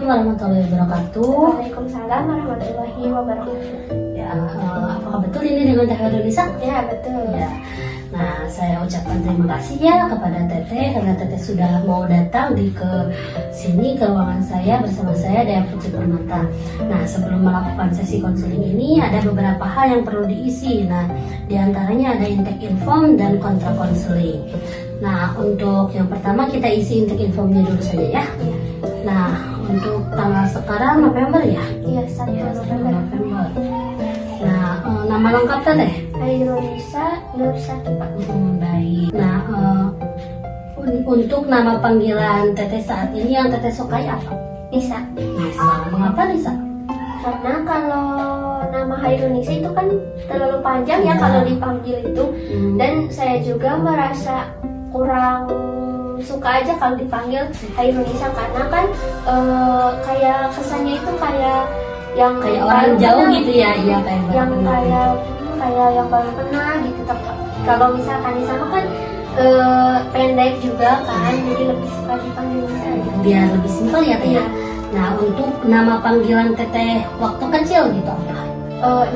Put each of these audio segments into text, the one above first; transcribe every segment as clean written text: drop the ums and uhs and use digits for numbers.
warahmatullahi wabarakatuh. Waalaikumsalam warahmatullahi wabarakatuh. Ya, apakah betul ini dengan Teh Nisa? Ya, betul. Ya. Nah, saya ucapkan terima kasih ya kepada Teteh karena Teteh sudah mau datang ke sini ke ruangan saya bersama saya Dea Putri Permata. Nah, sebelum melakukan sesi konseling ini ada beberapa hal yang perlu diisi. Nah, diantaranya ada intake inform dan kontra konseling. Nah, untuk yang pertama kita isi intake informnya dulu saja ya. Nah, untuk tanggal sekarang November ya? Iya, 1 November. Nah, nama lengkap Teteh? Hairunisa Nur Sakifah. Baik. Nah, untuk nama panggilan Teteh saat ini yang Teteh sukai apa? Nisa. Nisa. Mengapa Nisa? Karena kalau nama Hairunisa itu kan terlalu panjang ya kalau dipanggil itu. Dan saya juga merasa kurang suka aja kalau dipanggil Hairunisa karena kan kayak kesannya itu kayak yang Kayak orang jauh gitu ya, iya kayak yang baru kenal. kayak yang baru kenal gitu. Kalau misalkan Nisa kan pendek juga kan, jadi lebih suka dipanggil Nisa aja. Biar lebih simpel ya Teh. Iya. Nah, untuk nama panggilan Teteh waktu kecil gitu apa?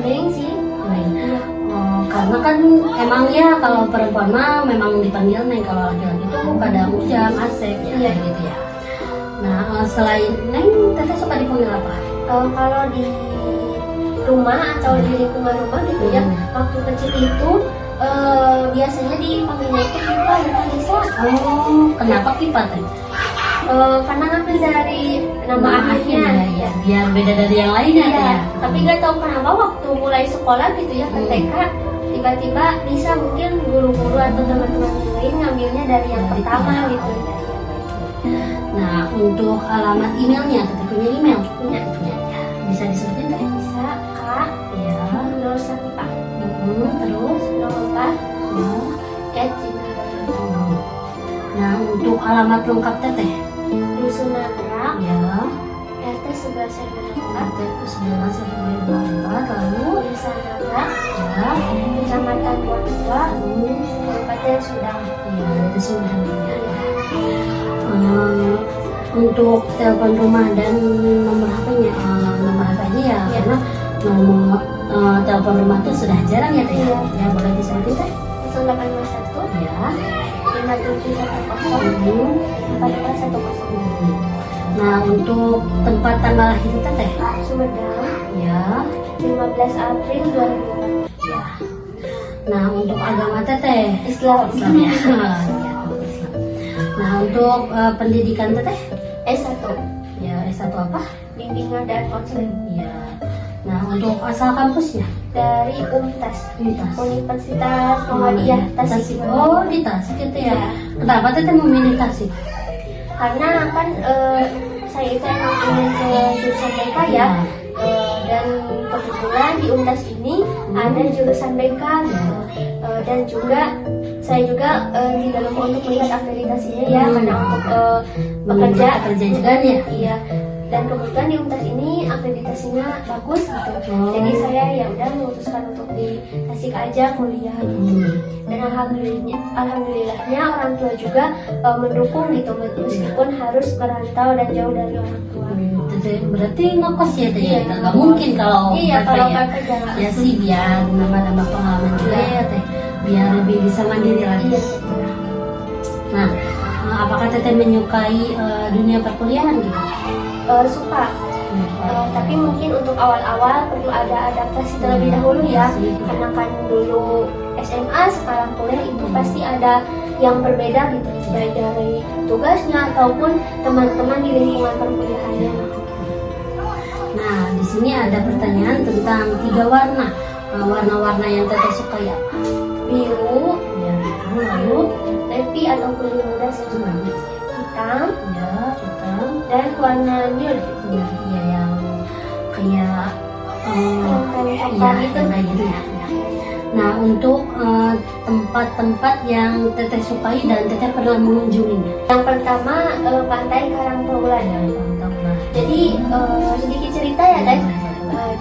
Neng sih. Neng. Karena kan emangnya kalau perempuan mah memang dipanggil Neng, kalau laki-laki itu kadang Ujang, Asep ya, Iya. kayak gitu ya. Nah, selain Neng, Teteh suka dipanggil apa? Kalau di rumah atau di lingkungan rumah gitu ya, waktu kecil itu biasanya dipanggilnya itu Pipa ya kan Nisa. Kenapa Pipa Teh? Karena ngambil dari nama ayahnya. Ya, biar beda dari yang lainnya Iya, ya. tapi gak tahu kenapa waktu mulai sekolah gitu ya ke TK tiba-tiba Nisa mungkin guru-guru atau teman-teman yang lain ngambilnya dari yang pertama gitu ya. Nah, untuk alamat emailnya, Teteh punya email? Punya. Ya. Bisa disebutin Teh? Bisa Kak Ya. Nur Sakifah Terus? 04 Ya. @gmail.com. Nah, untuk alamat lengkap Teteh? Dusun Nagrak, Ya. RT 11 RW 4, Teteh 11 lalu? Desa Nagrak, Ya. Kecamatan Buatua, Kabupaten Sudang. Ya, itu sudah ya. Untuk telepon rumah dan nomor HP-nya, nomor HP-nya ya, karena nomor telepon rumah itu sudah jarang ya Teh. Iya. Ya, boleh disebutin Teh? 0821 Ya. 5710 4210. Nah, untuk tempat tanggal lahir Teteh? Sumedang, Ya. 15 April 2004. Ya. Nah, untuk agama Teteh? Islam. Islam ya. Ya, Islam. Nah, untuk pendidikan Teteh? S1, Ya, S1 apa? bimbingan dan konseling. Ya. Nah, untuk asal kampusnya? Dari UMTAS, Untas. Universitas Muhammadiyah Tasik. Oh, di Tasik itu ya. Iya. Kenapa Teteh memilih Tasik? Karena kan saya itu emang ingin ke jurusan BK ya. Dan kebetulan di UMTAS ini ada jurusan BK gitu. Dan juga saya juga tidak lupa untuk melihat akreditasinya ya, karena untuk bekerja juga nih ya. Iya. Dan kebetulan di UMTAS ini akreditasinya bagus gitu. Jadi saya ya udah memutuskan untuk di Tasik aja kuliah gitu. Dan alhamdulillahnya orang tua juga mendukung gitu, meskipun harus merantau dan jauh dari orang tua. Berarti ngekos ya Teh? Iya, Nggak ngekos. mungkin kalau Iya, PP kalau ya. PP jangan. Ya sih, biar nambah-nambah pengalaman juga ya Teh, biar lebih bisa mandiri lagi. Iya. Nah, apakah Teteh menyukai dunia perkuliahan gitu? Suka. Tapi mungkin untuk awal-awal perlu ada adaptasi terlebih dahulu ya, karena kan dulu SMA sekarang kuliah itu pasti ada yang berbeda gitu, baik dari tugasnya ataupun teman-teman di lingkungan perkuliahannya. Nah, di sini ada pertanyaan tentang 3 warna. Warna-warna yang Teteh sukai apa? Biru, Ya, lalu tepi atau kuning muda sesuai, hitam, ya hitam. dan warna nude. Ya, ya yang kayak Coklat ya, itu. kayak gitu ya. Nah, untuk tempat-tempat yang Teteh sukai dan Teteh pernah mengunjunginya. Yang pertama Pantai Karangtaulan. Ya, tahu lah. Jadi sedikit cerita ya Teh.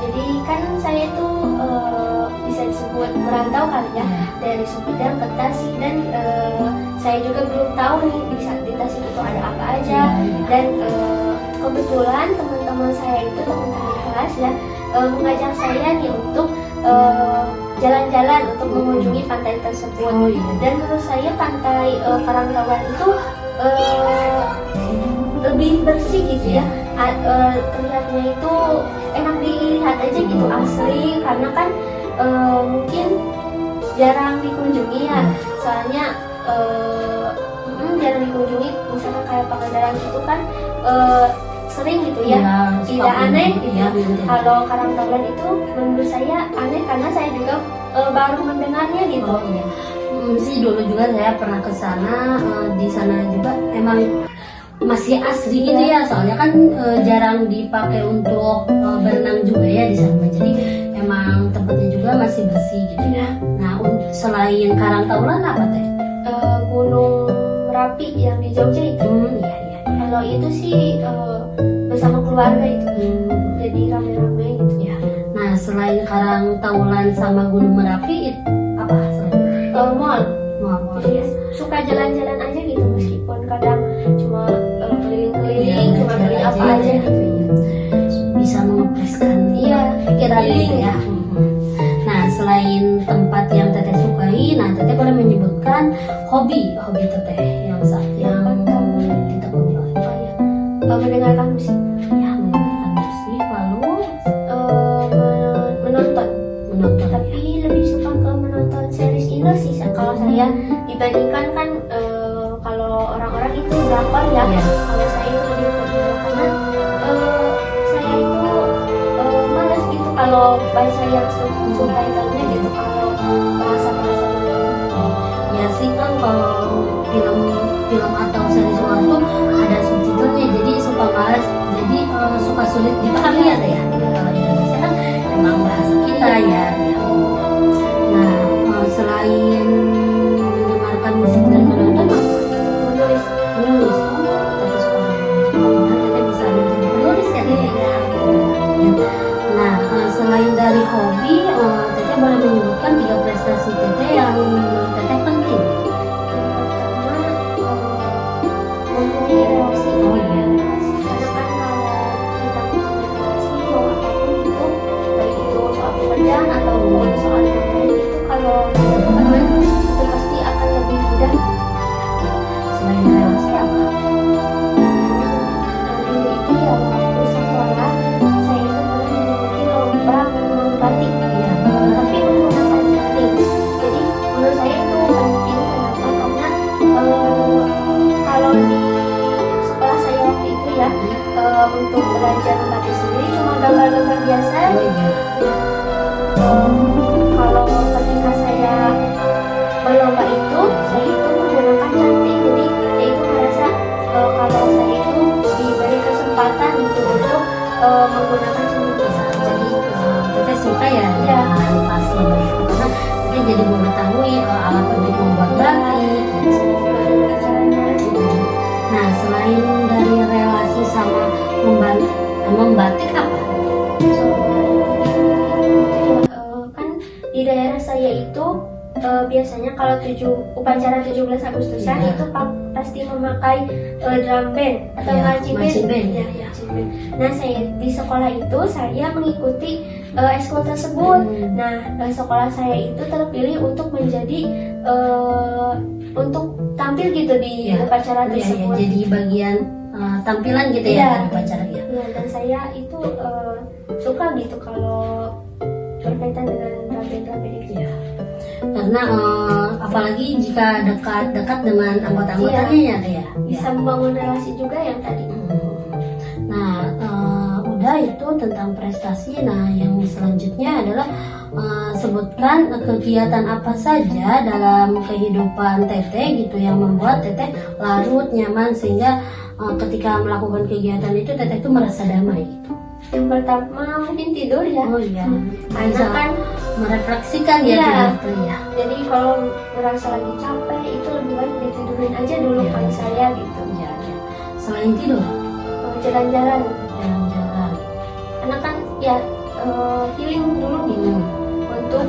Jadi kan saya itu bisa disebut merantau kali ya, dari Sumedang ke Tasik, dan saya juga belum tahu nih di Tasik itu ada apa aja. Dan kebetulan teman-teman saya itu teman-teman kelas ya mengajak saya nih untuk jalan-jalan untuk mengunjungi pantai tersebut. Oh, iya. Dan menurut saya pantai Karangtawan itu lebih bersih gitu ya. Terlihatnya itu enak dilihat aja gitu, asli, karena kan mungkin jarang dikunjungi ya. Soalnya jarang dikunjungi, misalnya kayak Pangandaran itu kan sering gitu ya. Tidak aneh gitu. Kalau Karangtawan itu menurut saya aneh karena saya juga baru mendengarnya gitu. Oh iya. Sih dulu juga saya pernah ke sana, di sana juga emang masih asli gitu ya, soalnya kan jarang dipakai untuk berenang juga ya di sana. Jadi emang tempatnya juga masih bersih gitu ya. Nah, selain Karangtaulan apa teh? Gunung Merapi yang di Jogja itu. Iya. Kalau itu sih bersama keluarga itu. Jadi rame-rame gitu Ya. Nah, selain Karangtaulan sama Gunung Merapi apa selain? Mall. Mall. Jadi suka jalan-jalan aja gitu, meskipun kadang cuma keliling-keliling, cuma beli apa aja gitu. Bisa mengepreskan pikiran gitu ya. Nah, selain tempat yang teteh sukai, nah teteh boleh menyebutkan hobi teteh yang ditekuni oleh mendengarkan musik, ya, mendengarkan musik, lalu menonton. menonton. Tapi lebih suka ke menonton series Indo sih kalau saya, dibandingkan kan kalau orang-orang itu drakor ya. Iya. Kalau saya itu lebih ke Indo karena saya itu malas gitu kalau baca yang subtitlenya gitu, kalau bahasa-bahasa Ya sih kan kalau film atau series luar tuh ada subtitlenya, jadi suka malas, jadi suka sulit dipahami ya teh ya. Kalau Indonesia kan emang bahasa kita ya. Nah, selain mendengarkan musik dan menonton apa? menulis. Menulis. Teteh suka menulis. Teteh bisa menjadi penulis ya teh ya. Nah, selain dari hobi, teteh boleh menyebutkan 3 prestasi teteh yang menurut teteh penting. Mempunyai relasi. Oh iya. Karena kan kalau kita mempunyai relasi, mau apapun itu, baik itu soal pekerjaan ataupun soal yang lain, itu kalau teman itu pasti akan lebih mudah. Selain relasi apa? Dulu itu ya waktu sekolah, saya itu pernah mengikuti lomba menenun batik. Iya. Tapi menggunakan batik. Jadi menurut saya itu penting. Kenapa? Karena kalau di sekolah saya waktu itu ya, untuk belajar membatik sendiri cuma gambar-gambar biasa. Oh iya. Kalau ketika saya berlomba itu, saya itu menggunakan cantik. Jadi saya itu merasa kalau saya itu diberi kesempatan gitu untuk menggunakan cantik bisa. Jadi teteh suka ya Iya. dengan pas lomba itu, karena teteh jadi mengetahui alat untuk membuat batik. Bagaimana caranya? Nah, selain dari relasi sama membatik apa? Kan di daerah saya itu biasanya kalau upacara 17 Agustusan Iya. itu pasti memakai drum band atau Iya, marching marching band. band, Iya, iya. marching band. Nah, saya di sekolah itu saya mengikuti ekskul tersebut. Nah, sekolah saya itu terpilih untuk menjadi untuk tampil gitu di Iya. upacara Iya, tersebut. jadi bagian tampilan gitu Iya. ya di upacara ya. Ya, dan saya itu suka gitu kalau berkaitan dengan drum band itu. Iya. Karena apalagi jika dekat dengan anggota-anggotanya ya teh ya. Bisa membangun relasi juga yang tadi. Nah, udah itu tentang prestasi. Nah, yang selanjutnya adalah sebutkan kegiatan apa saja dalam kehidupan teteh gitu yang membuat teteh larut nyaman sehingga ketika melakukan kegiatan itu teteh itu merasa damai gitu. Yang pertama mungkin tidur ya. Oh iya. Karena Bisa kan merefleksikan ya Iya. tidur tuh ya. jadi kalau merasa lagi capek itu lebih baik ditidurin aja dulu Iya. kalau saya gitu. Iya, iya. Selain tidur, Jalan-jalan. jalan-jalan. Karena kan ya healing dulu gitu untuk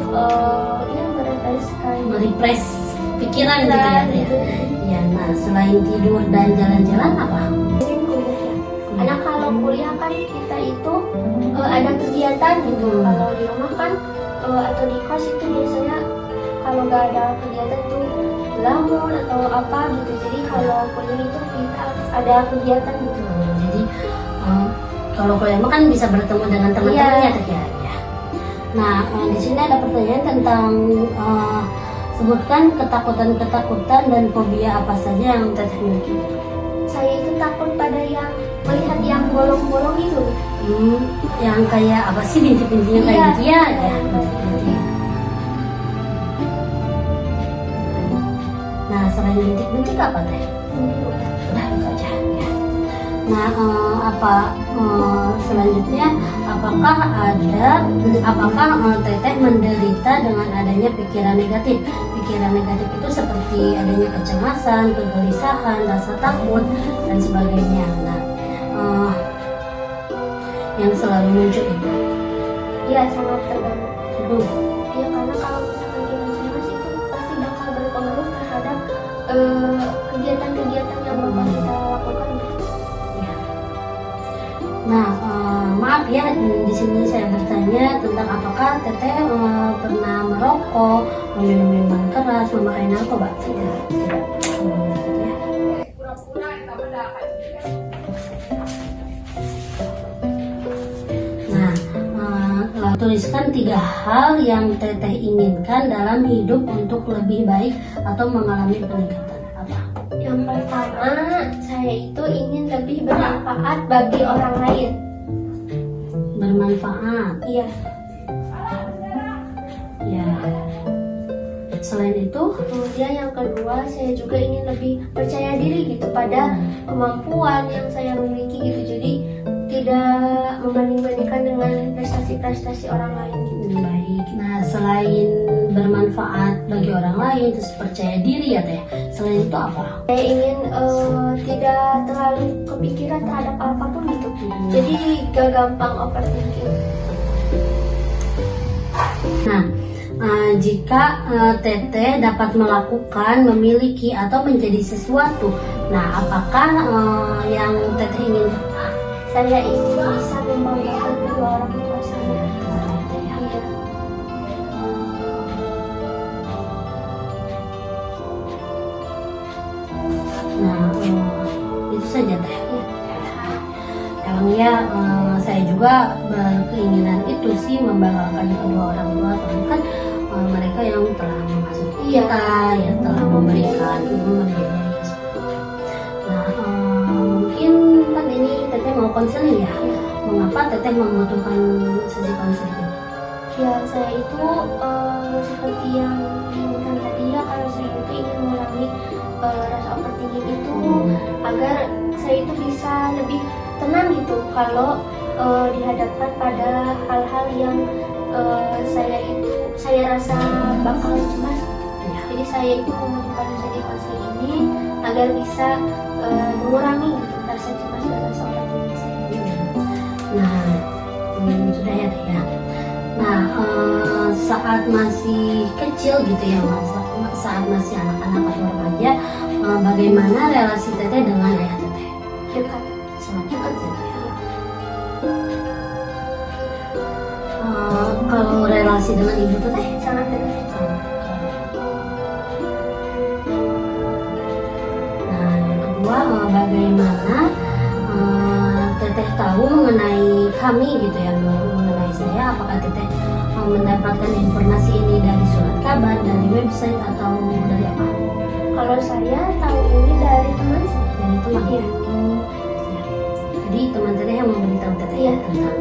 ya merefleksikan Merefresh pikiran gitu ya teh ya. gitu. Ya, nah selain tidur dan jalan-jalan apa? Mungkin kuliah ya. Karena kalau kuliah kan kita itu ada kegiatan gitu. Kalau di rumah kan atau di kos itu biasanya kalau nggak ada kegiatan tuh lamun atau apa gitu. Jadi kalau kuliah itu kita ada kegiatan gitu. Jadi kalau kuliah mah kan bisa bertemu dengan teman-temannya Iya. Teh ya. Nah, di sini ada pertanyaan tentang sebutkan ketakutan-ketakutan dan fobia apa saja yang Teteh miliki. Saya itu takut pada yang melihat yang bolong-bolong itu. Yang kayak apa sih bintik-bintiknya kayak Iya, gitu ya? iya, Ya, bintik-bintik. Nah, selain bintik-bintik apa Teh? Udah itu aja ya. Nah, selanjutnya apakah Teteh menderita dengan adanya pikiran negatif? Pikiran negatif itu seperti adanya kecemasan, kegelisahan, rasa takut dan sebagainya. Nah, yang selalu muncul itu. Iya, sangat terganggu. Aduh, Ya karena kalau misalkan kita cemas itu pasti bakal berpengaruh terhadap kegiatan-kegiatan yang bakal kita lakukan. ya. Nah, maaf ya, di sini saya bertanya tentang apakah Teteh pernah merokok, meminum minuman keras, memakai narkoba? Tidak. Ya. Nah, tuliskan 3 hal yang Teteh inginkan dalam hidup untuk lebih baik atau mengalami peningkatan. Apa? Yang pertama, saya itu ingin lebih bermanfaat bagi orang lain. Bermanfaat. Iya. Ya. Selain itu, Kemudian yang kedua, saya juga ingin lebih percaya diri gitu pada kemampuan yang saya miliki gitu. Jadi tidak membanding-bandingkan dengan prestasi-prestasi orang lain gitu. baik. Nah, selain bermanfaat bagi orang lain, terus percaya diri ya Teh. Selain itu apa? Saya ingin tidak terlalu kepikiran terhadap apapun gitu. Jadi gak gampang overthinking. Nah, jika Teteh dapat melakukan, memiliki atau menjadi sesuatu, nah apakah yang Teteh ingin? Saya ingin bisa membanggakan kedua orang tua saya. Iya. Nah, itu saja Teh. Emangnya saya juga berkeinginan itu sih membanggakan kedua orang tua, karena kan mereka yang telah mengasuh kita, ya telah memberikan mendidik. Nah, mungkin kan ini Teteh mau konseling ya. Mengapa Teteh membutuhkan sesi konseling? Ya, saya itu seperti yang diinginkan tadi ya, kalau saya itu ingin mengurangi rasa overthinking itu agar saya itu bisa lebih tenang gitu kalau dihadapkan pada hal-hal yang saya rasa bakal cemas. Jadi saya itu membutuhkan sesi konseling ini agar bisa mengurangi gitu rasa cemas dan rasa overthinking saya. Nah, sudah ya Teh ya. Nah, saat masih kecil gitu ya, saat masih anak-anak atau remaja, bagaimana relasi Teteh dengan ayah Teteh? Dekat. Sangat dekat ya Teh. Kalau relasi dengan ibu Teteh? Sangat dekat. Nah, yang kedua, bagaimana Teteh tahu mengenai kami gitu ya, mengenai saya? Apakah Teteh mendapatkan informasi ini dari surat kabar, dari website, atau dari apa? Kalau saya tahu ini dari teman saya. Dari teman. Iya. Ya. Jadi teman Teteh yang memberitahu Teteh Iya. tentang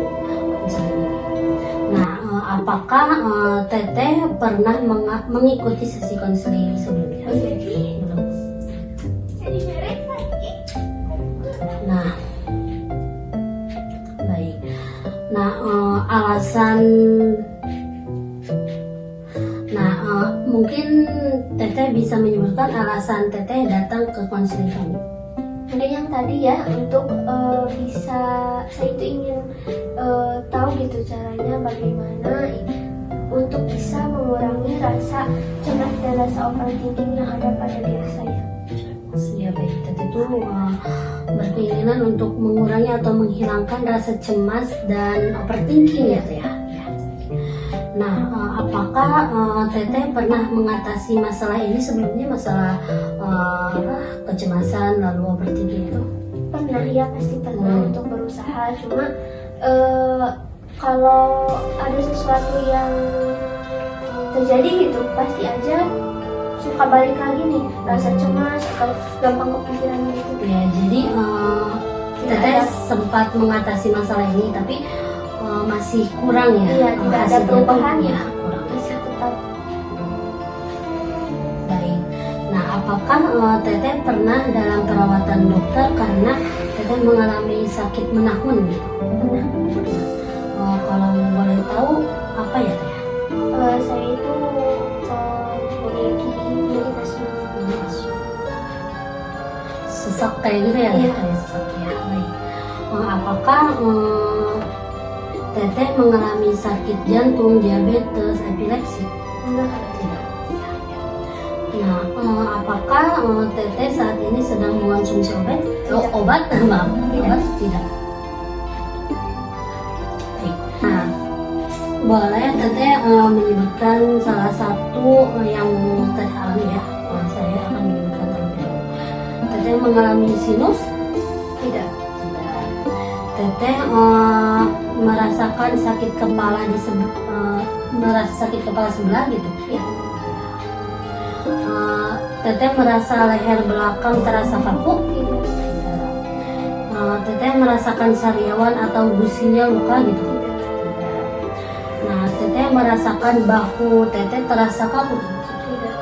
konseling ini. Nah, apakah Teteh pernah mengikuti sesi konseling sebelumnya? Belum. Nah, baik. Nah, mungkin Teteh bisa menyebutkan alasan Teteh datang ke konseling kami. Mungkin yang tadi ya, untuk bisa saya itu ingin tahu gitu caranya bagaimana untuk bisa mengurangi rasa cemas dan rasa overthinking yang ada pada diri saya. Ya baik, Teteh itu berkeinginan untuk mengurangi atau menghilangkan rasa cemas dan overthinking ya Teh ya. Nah, apakah Teteh pernah mengatasi masalah ini sebelumnya, masalah kecemasan lalu overthinking itu? Pernah ya, pasti pernah untuk berusaha. Cuma kalau ada sesuatu yang terjadi gitu, pasti aja suka balik lagi nih rasa cemas atau gampang kepikiran gitu. Ya, jadi Teteh sempat mengatasi masalah ini tapi masih kurang ya. Iya, tidak ada hasilnya tuh, perubahan ya, ya. kurang. Masih tetap. Baik. Nah, apakah Teteh pernah dalam perawatan dokter karena Teteh mengalami sakit menahun gitu? Kalau boleh tahu apa ya Teh? Saya itu memiliki nyeri nasional. Sesak kayak gitu ya? Iya. Kayak sesak ya. Baik. Apakah Teteh mengalami sakit jantung, diabetes, epilepsi? Enggak. Tidak. Nah, apakah Teteh saat ini sedang mengonsumsi obat? Tidak. Obat? Maaf, Tidak. obat? Tidak. Baik. Nah, boleh Teteh menyebutkan salah satu yang Teteh alami ya? Saya akan menyebutkan terlebih dahulu. Teteh mengalami sinus? Tidak. Tidak. Teteh merasakan sakit kepala merasa sakit kepala sebelah gitu? Iya. Teteh merasa leher belakang terasa kaku? Tidak. Teteh merasakan sariawan atau gusinya luka gitu? Tidak. Nah, Teteh merasakan bahu Teteh terasa kaku? Tidak.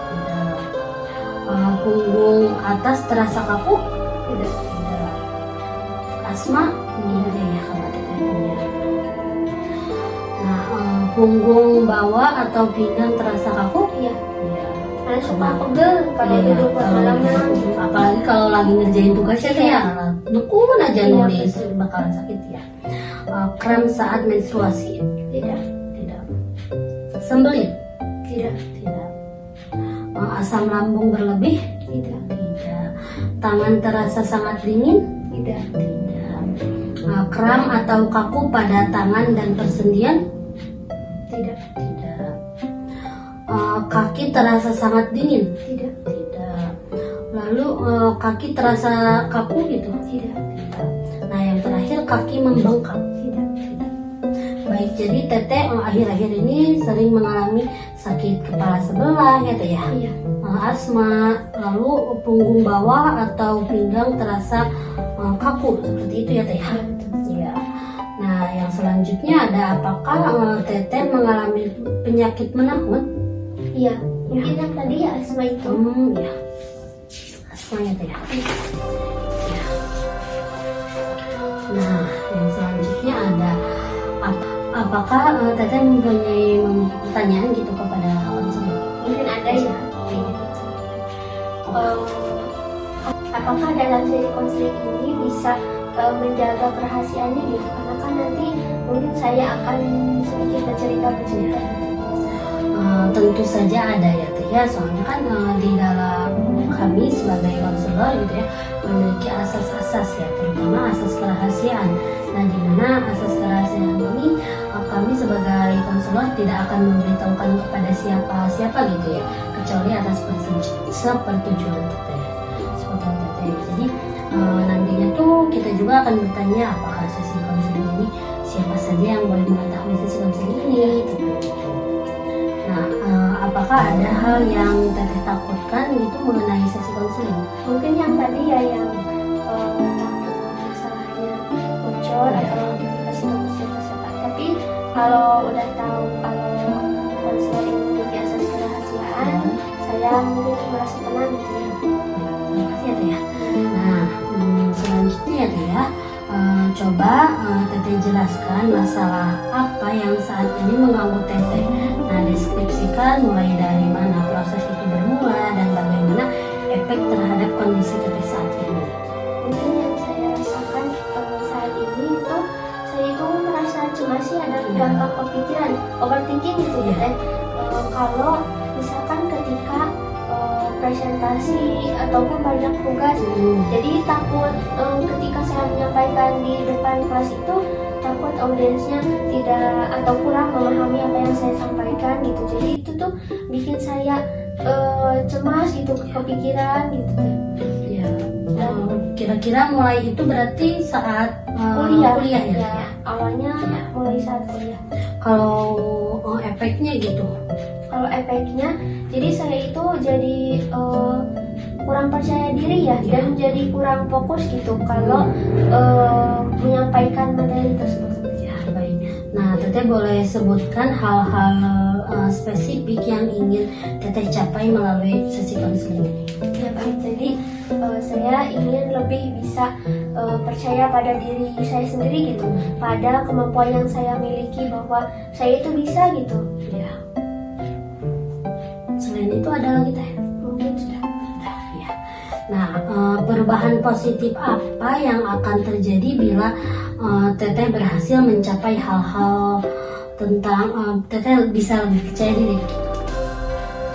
Punggung atas terasa kaku? Tidak. Asma? Iya deh ya kalau Teteh punya. Nah, punggung bawah atau pinggang terasa kaku? Iya. Iya. Karena suka pegel kalau Iya, duduk kalau lama-lama. gitu. Apalagi kalau lagi ngerjain tugas ya Teh ya, nekun aja Iya, nulis betul. bakalan sakit ya. Kram saat menstruasi? Tidak. Tidak. Sembelit? Tidak. Tidak. Asam lambung berlebih? Tidak. Tidak. Tangan terasa sangat dingin? Tidak. Tidak. Kram atau kaku pada tangan dan persendian? Tidak. Tidak. Kaki terasa sangat dingin? Tidak. Tidak. Lalu kaki terasa kaku gitu? Tidak. Tidak. Nah, yang terakhir kaki membengkak? Tidak. Tidak. Baik, jadi Teteh akhir-akhir ini sering mengalami sakit kepala sebelah ya Teh ya? Iya. Asma, lalu punggung bawah atau pinggang terasa kaku seperti itu ya Teh ya? Iya. Nah, yang selanjutnya ada apakah Teteh mengalami penyakit menahun? Iya. Mungkin yang tadi ya asma itu. Ya. Asma ya Teh ya? Ya. Nah, yang selanjutnya ada apakah Teteh mempunyai pertanyaan gitu kepada konselor? Mungkin ada ya. Apakah dalam sesi konseling ini bisa menjaga kerahasiaannya gitu? Karena kan nanti mungkin saya akan sedikit bercerita. Tentu saja ada ya Teh ya, soalnya kan di dalam kami sebagai konselor gitu ya memiliki asas-asas ya, terutama asas kerahasiaan. Nah, di mana asas kerahasiaan ini kami sebagai konselor tidak akan memberitahukan kepada siapa gitu ya, kecuali atas persetujuan Teteh. Seperti itu Teteh. Jadi nantinya tuh kita juga akan bertanya apakah sesi konseling ini siapa saja yang boleh mengetahui sesi konseling ini gitu. Nah, apakah ada hal yang Teteh takutkan gitu mengenai sesi konseling? Mungkin yang tadi ya yang takut masalahnya bocor atau dikasih tahu siapa-siapa. Tapi kalau udah tahu kalau konselor ini memiliki asas kerahasiaan, saya mungkin merasa tenang gitu ya. Terima kasih ya Teh ya. Nah, selanjutnya ya Teh ya, coba Teteh jelaskan masalah apa yang saat ini mengganggu Teteh. Nah, deskripsikan mulai dari mana proses itu bermula dan bagaimana efek terhadap kondisi Teteh saat ini. Mungkin yang saya rasakan saat ini itu saya itu merasa cemas sih, ada gampang kepikiran, overthinking gitu ya. Kalau misalkan ketika presentasi ataupun banyak tugas. Jadi takut ketika saya menyampaikan di depan kelas itu takut audiensnya tidak atau kurang memahami apa yang saya sampaikan gitu. Jadi itu tuh bikin saya cemas gitu, kepikiran gitu. Ya. Kira-kira mulai itu berarti saat kuliah ya? Ya, awalnya mulai saat kuliah. Kalau efeknya gitu? Kalau efeknya, jadi saya itu jadi kurang percaya diri ya, dan jadi kurang fokus gitu kalau menyampaikan materi tersebut. Ya, baik. Nah, Teteh boleh sebutkan hal-hal spesifik yang ingin Teteh capai melalui sesi konseling ini? Ya baik, jadi saya ingin lebih bisa percaya pada diri saya sendiri gitu, pada kemampuan yang saya miliki, bahwa saya itu bisa gitu. Ya. Selain itu ada lagi Teh? Mungkin sudah. Ya. Nah, perubahan positif apa yang akan terjadi bila Teteh berhasil mencapai hal-hal tentang Teteh bisa lebih percaya diri?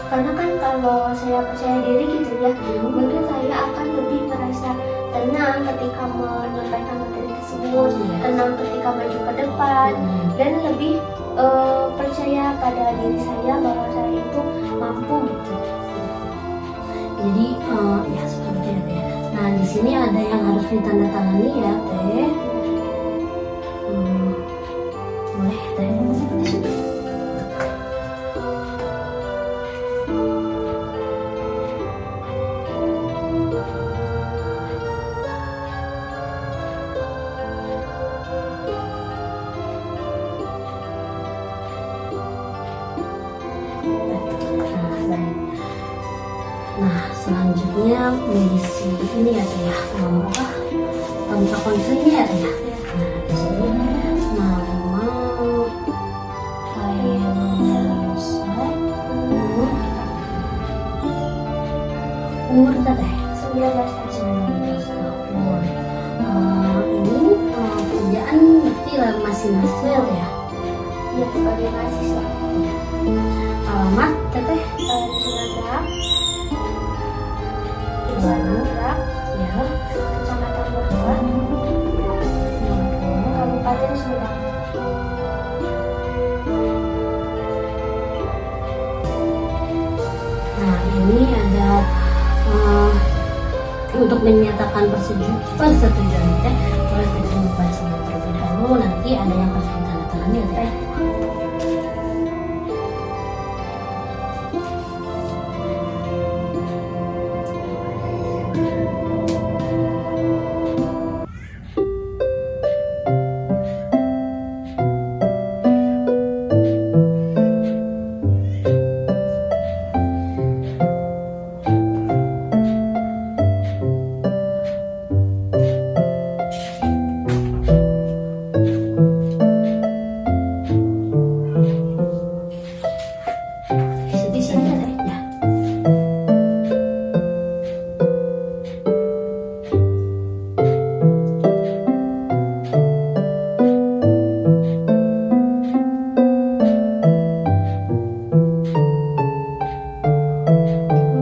Karena kan kalau saya percaya diri gitu ya, mungkin saya akan lebih merasa tenang ketika menyampaikan materi tersebut, tenang ketika maju ke depan, dan lebih percaya pada diri saya bahwa saya itu mampu gitu. Jadi ya seperti itu ya. Nah, di sini ada yang harus ditandatangani ya Teh. Boleh Teh. Nah, selanjutnya mengisi ini ya Teh ya, kontak konselingnya ya Teh ya. Nah, di sini nama Fairza, umur Teh 19 tahun. 19 tahun. Ini pekerjaan berarti masih mahasiswa ya Teh ya. Iya, sebagai mahasiswa. Alamat Teteh Desa Nagrak, ya. Kecamatan Bogor, Kabupaten Sumedang. Nah, ini ada untuk menyatakan persetujuan Teh, boleh Teteh membaca terlebih dahulu, nanti ada yang harus ditandatangani ya Teh. Di sini ya Teh ya.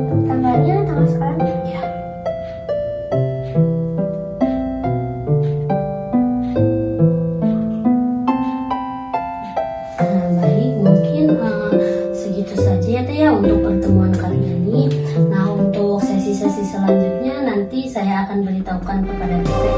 Untuk tanggalnya, tanggal sekarang Ya. Nah, baik, mungkin segitu saja ya Teh ya untuk pertemuan kali ini. Nah, untuk sesi-sesi selanjutnya nanti saya akan beritahukan kepada Teteh